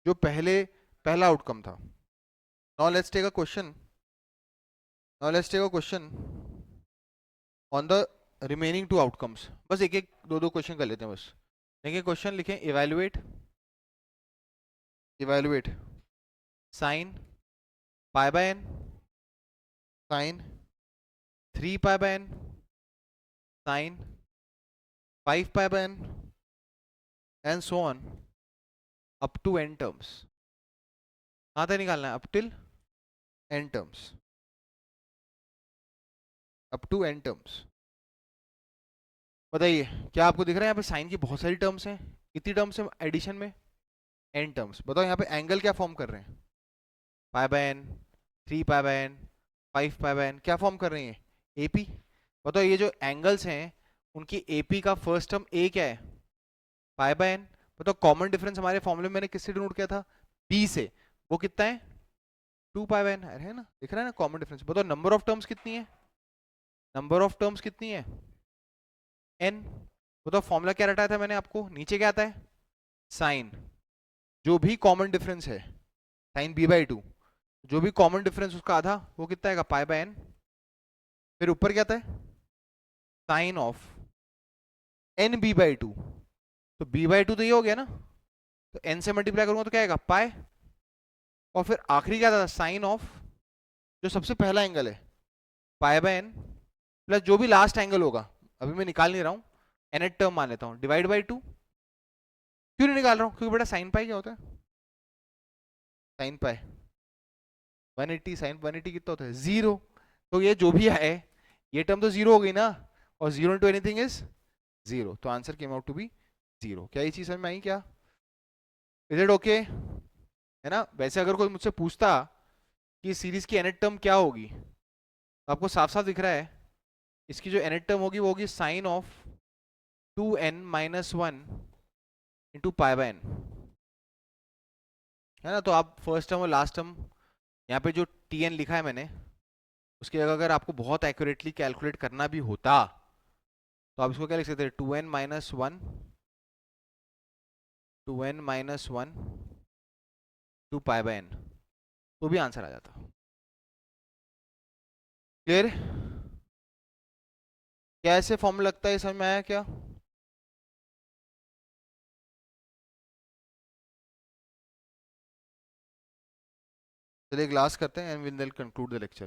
जो पहला आउटकम था। Now let's take a question, now let's take a question on the remaining 2 outcomes, बस एक एक दो दो क्वेश्चन कर लेते हैं बस। देखिए क्वेश्चन लिखें, evaluate evaluate sine π/n sine 3π/n sine 5π/n and so on up to n terms. कहाँ तक निकालना है, up till n terms, up to n terms. बताइए क्या आपको दिख रहा है यहाँ पे साइन की बहुत सारी टर्म्स हैं, कितनी टर्म्स है एडिशन में, n टर्म्स। बताओ यहाँ पे एंगल क्या फॉर्म कर रहे हैं, π/n 3π/n 5π/n क्या फॉर्म कर रही हैं, AP। बताओ ये जो एंगल्स हैं उनकी AP का फर्स्ट टर्म A क्या है π/n। बताओ कॉमन डिफरेंस हमारे फॉर्मूले में मैंने किससे डिनोट किया था, B से, वो कितना है 2π/n, है ना, दिख रहा है ना कॉमन डिफरेंस। बताओ नंबर ऑफ टर्म्स कितनी है, नंबर ऑफ टर्म्स कितनी है n। बताओ फॉर्मूला क्या रटाया था मैंने आपको, नीचे क्या आता है साइन, जो भी कॉमन डिफरेंस है साइन b/2, जो भी कॉमन डिफरेंस उसका आधा, वो कितना आएगा π/n, फिर ऊपर क्या आता है साइन ऑफ n b/2, तो b/2 तो ये हो गया ना, तो n से मल्टीप्लाई करूंगा तो क्या आएगा पाई, और फिर आखिरी क्या था साइन ऑफ जो सबसे पहला एंगल है π/n प्लस जो भी लास्ट एंगल होगा, अभी मैं निकाल नहीं रहा हूँ, nth टर्म मान लेता हूँ, डिवाइड बाई 2। क्यों नहीं निकाल रहा हूँ, क्योंकि बेटा साइन पाई क्या होता है, साइन पाई 180, साइन 180 कितना होता है 0, तो ये जो भी आए ये टर्म तो 0 हो गई ना, और 0 इंटू एनीथिंग इज 0, तो answer came out to be 0। क्या ये चीज समझ में आई क्या, इज इट ओके। है ना। वैसे अगर कोई मुझसे पूछता कि सीरीज की nth टर्म क्या होगी, तो आपको साफ साफ दिख रहा है इसकी जो nth टर्म होगी वो होगी sine of 2n-1 into pi by n, है ना। तो आप फर्स्ट टर्म और लास्ट टर्म यहाँ पे जो टी एन लिखा है मैंने, उसकी जगह अगर आपको बहुत एक्यूरेटली कैलकुलेट करना भी होता तो आप इसको क्या लिख सकते हैं, 2n-1 to pi by N, तो भी आंसर आ जाता। क्लियर? क्या ऐसे फॉर्मूला लगता है, समझ में आया क्या? चलिए क्लास करते हैं and will conclude the lecture.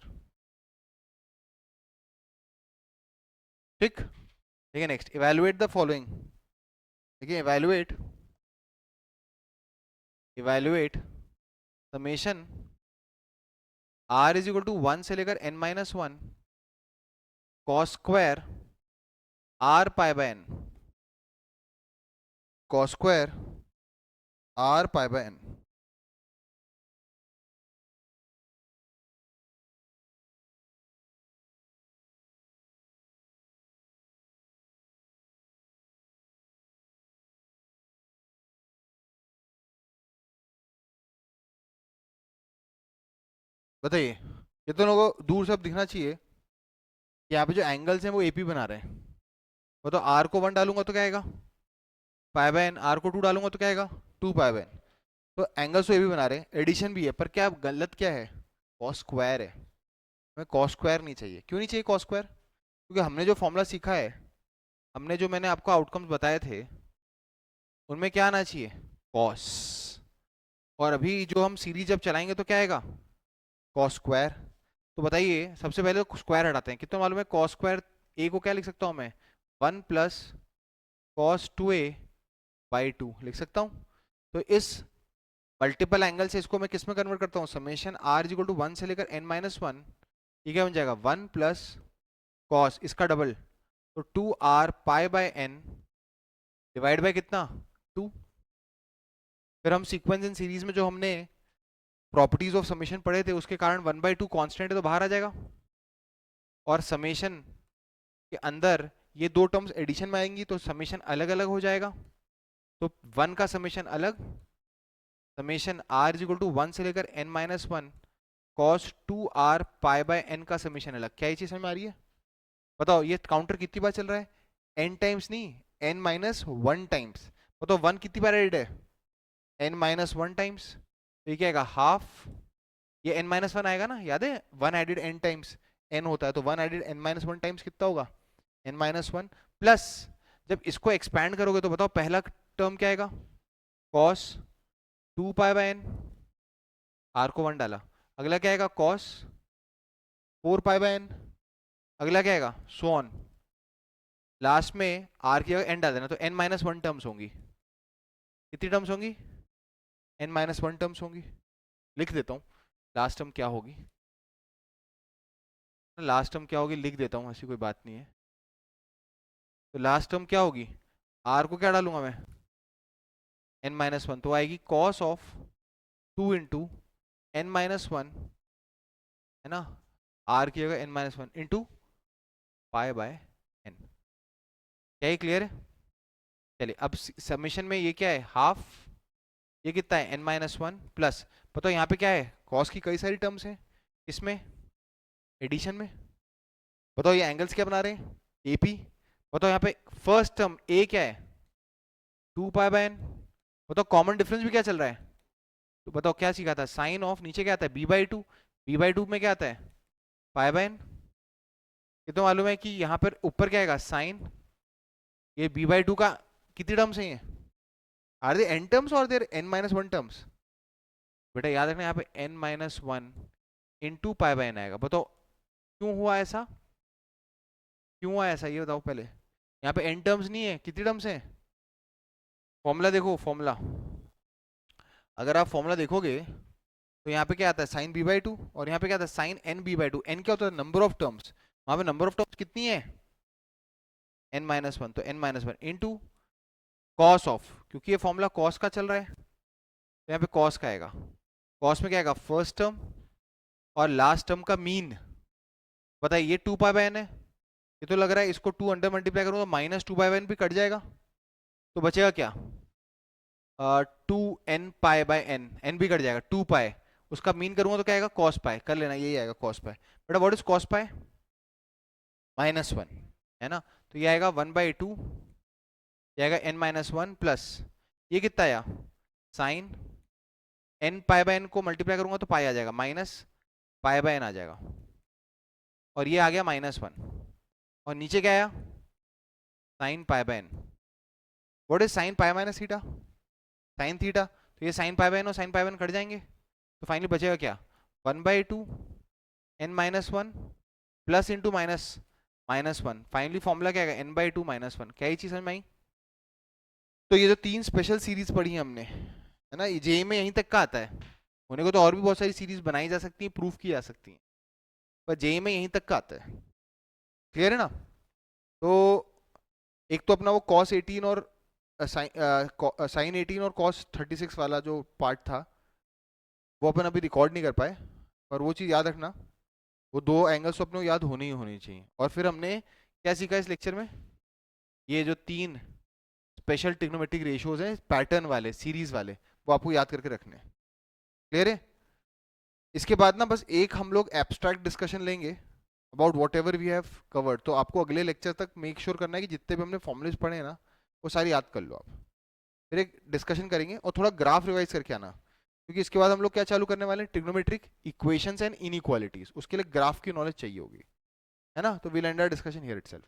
ठीक, ठीक है। Next, evaluate the following. देखिए, evaluate summation are is equal to 1 से लेकर n-1 cos square R pi by N, cos square R pi by N. बताइए, ये तो लोगों को दूर से अब दिखना चाहिए कि यहाँ पे जो एंगल्स हैं वो एपी बना रहे हैं। वो तो आर को 1 डालूंगा तो क्या आएगा, पाई बाय एन। आर को 2 डालूंगा तो क्या आएगा, 2 पाई बाय एन। तो एंगल्स तो एपी बना रहे हैं, एडिशन भी है, पर क्या गलत क्या है, कॉस स्क्वायर है। हमें कॉस स्क्वायर नहीं चाहिए। क्यों नहीं चाहिए कॉस स्क्वायर? क्योंकि हमने जो फॉर्मूला सीखा है, हमने जो मैंने आपको आउटकम्स बताए थे, उनमें क्या आना चाहिए, कॉस। और अभी जो हम सीरीज जब चलाएंगे तो क्या आएगा, कॉस स्क्वायर। तो बताइए, सबसे पहले तो स्क्वायर हटाते हैं। कितना मालूम है, कॉस स्क्वायर ए को क्या लिख सकता हूँ मैं, 1 प्लस कॉस 2a बाई 2 लिख सकता हूँ। तो इस मल्टीपल एंगल से इसको मैं किस में कन्वर्ट करता हूँ, summation are is equal to 1 से लेकर n-1, ये क्या बन जाएगा, 1 प्लस कॉस इसका डबल, तो 2r pi by n divide by कितना, 2। फिर हम सीक्वेंस इन सीरीज में जो हमने प्रॉपर्टीज ऑफ समेशन पढ़े थे, उसके कारण 1/2 कांस्टेंट है तो बाहर आ जाएगा, और समेशन के अंदर ये दो टर्म्स एडिशन में आएंगी तो समेशन अलग अलग हो जाएगा। तो 1 का समेशन अलग, summation r is equal to 1 से लेकर n-1 cos 2r पाई बाय n का समेशन अलग। क्या ये चीज समझ में आ रही है? बताओ, ये काउंटर कितनी बार चल रहा है, n टाइम्स नहीं, n-1 टाइम्स। बताओ 1 कितनी बार एडेड है, n-1 टाइम्स। तो ये क्या आएगा, हाफ। ये n-1 आएगा ना, याद है, 1 एडेड n टाइम्स n होता है, तो 1 एडेड n-1 टाइम्स कितना होगा, n-1 प्लस, जब इसको एक्सपैंड करोगे तो बताओ पहला टर्म क्या आएगा, cos 2 पाई बाय n, r को 1 डाला। अगला क्या आएगा, cos 4 पाई बाय n। अगला क्या आएगा, सो ऑन। लास्ट में r की जगह n डाल देना, तो n-1 टर्म्स होंगी। कितनी टर्म्स होंगी, n-1 टर्म्स होंगी। लिख देता हूँ लास्ट टर्म क्या होगी, लास्ट टर्म क्या होगी लिख देता हूँ, ऐसी कोई बात नहीं है। तो लास्ट टर्म क्या होगी, r को क्या डालूंगा मैं, n-1, तो आएगी cos ऑफ 2 इंटू n-1, है ना, r की जगह n-1 इंटू पाई बाय n। क्या ये क्लियर है? चलिए, अब समेशन में ये क्या है, हाफ, ये कितना है n-1 प्लस, बताओ यहाँ पे क्या है, cos की कई सारी टर्म्स हैं, इसमें एडिशन में। बताओ ये एंगल्स क्या बना रहे हैं, एपी। बताओ यहाँ पे फर्स्ट टर्म a क्या है, 2 पाई बाय n। बताओ कॉमन डिफरेंस भी क्या चल रहा है, तो बताओ क्या सीखा था, साइन ऑफ, नीचे क्या आता है b/2, b/2 में क्या आता है, पाई बाय n। ये तो मालूम है कि यहाँ पर ऊपर क्या आएगा, साइन, ये b/2 का कितनी टर्म्स है ये, आर दे n टर्म्स और देर n-1 टर्म्स। बेटा याद रखना, यहाँ पे n-1 इंटू पाई बाय n आएगा। बताओ क्यों हुआ ऐसा, क्यों हुआ ऐसा, ये बताओ पहले। यहाँ पे n टर्म्स नहीं है, कितनी टर्म्स हैं, फॉर्मूला देखो, फॉर्मूला अगर आप फॉर्मूला देखोगे तो यहाँ पे क्या आता है, साइन b/2, और यहाँ पे क्या आता है, साइन n/2। n क्या होता है, नंबर ऑफ टर्म्स। वहां पे नंबर ऑफ टर्म्स कितनी है, n-1, तो n-1 इंटू कॉस ऑफ, क्योंकि ये फॉर्मूला कॉस का चल रहा है तो यहाँ पे कॉस का आएगा, कॉस में क्या आएगा, फर्स्ट टर्म और लास्ट टर्म का मीन। बताइए ये 2 पाई बाय एन है, ये तो लग रहा है इसको 2 अंडर मल्टीप्लाई करूंगा तो -2 पाई बाय एन भी कट जाएगा, तो बचेगा क्या, 2 n pi by n, n भी कट जाएगा, 2 पाई, उसका मीन करूंगा तो क्या आएगा, कॉस पाई, कर लेना यही आएगा कॉस पाई। बेटा व्हाट इज कॉस पाई, -1 है ना, तो ये आएगा 1/2, ये आएगा n-1 प्लस ये कितना आया, sine n pi by n को मल्टीप्लाई करूंगा तो पाई आ जाएगा, -पाई/n आ जाएगा, और ये आ गया -1, और नीचे क्या आया, साइन पाई/n। What is sine pi minus theta, sine theta, तो ये साइन पाई/n और साइन पाई/n कट जाएंगे, तो फाइनली बचेगा क्या, 1/2 n-1 plus into -1, finally formula क्या आएगा, n/2 -1। क्या ये चीज समझ में आई। तो ये जो 3 स्पेशल सीरीज पढ़ी है हमने, है ना, जेई में यहीं तक का आता है, होने को तो और भी बहुत सारी सीरीज बनाई जा सकती है, प्रूफ की जा सकती है, पर जेई में यहीं तक का आता है। क्लियर है ना। तो एक तो अपना वो cos 18 और साइन 18 और cos 36 वाला जो पार्ट था वो अपन अभी रिकॉर्ड नहीं कर पाए, पर वो चीज़ याद रखना, वो 2 एंगल्स तो अपने को याद होनी ही होनी चाहिए। और फिर हमने क्या सीखा इस लेक्चर में, ये जो 3 स्पेशल ट्रिग्नोमेट्रिक रेशियोज हैं पैटर्न वाले सीरीज वाले, वो आपको याद करके रखने हैं। क्लियर है। इसके बाद ना बस एक हम लोग एब्स्ट्रैक्ट डिस्कशन लेंगे about whatever we have covered, तो आपको अगले लेक्चर तक मेक श्योर करना है कि जितने भी हमने फॉर्मुलेज पढ़े हैं ना वो सारी याद कर लो आप। फिर एक डिस्कशन करेंगे और थोड़ा ग्राफ रिवाइज करके आना, क्योंकि इसके बाद हम लोग क्या चालू करने वाले हैं, ट्रिग्नोमेट्रिक इक्वेशंस एंड इनइक्वालिटीज, उसके लिए ग्राफ की नॉलेज चाहिए होगी, है ना। तो we'll end our discussion here itself.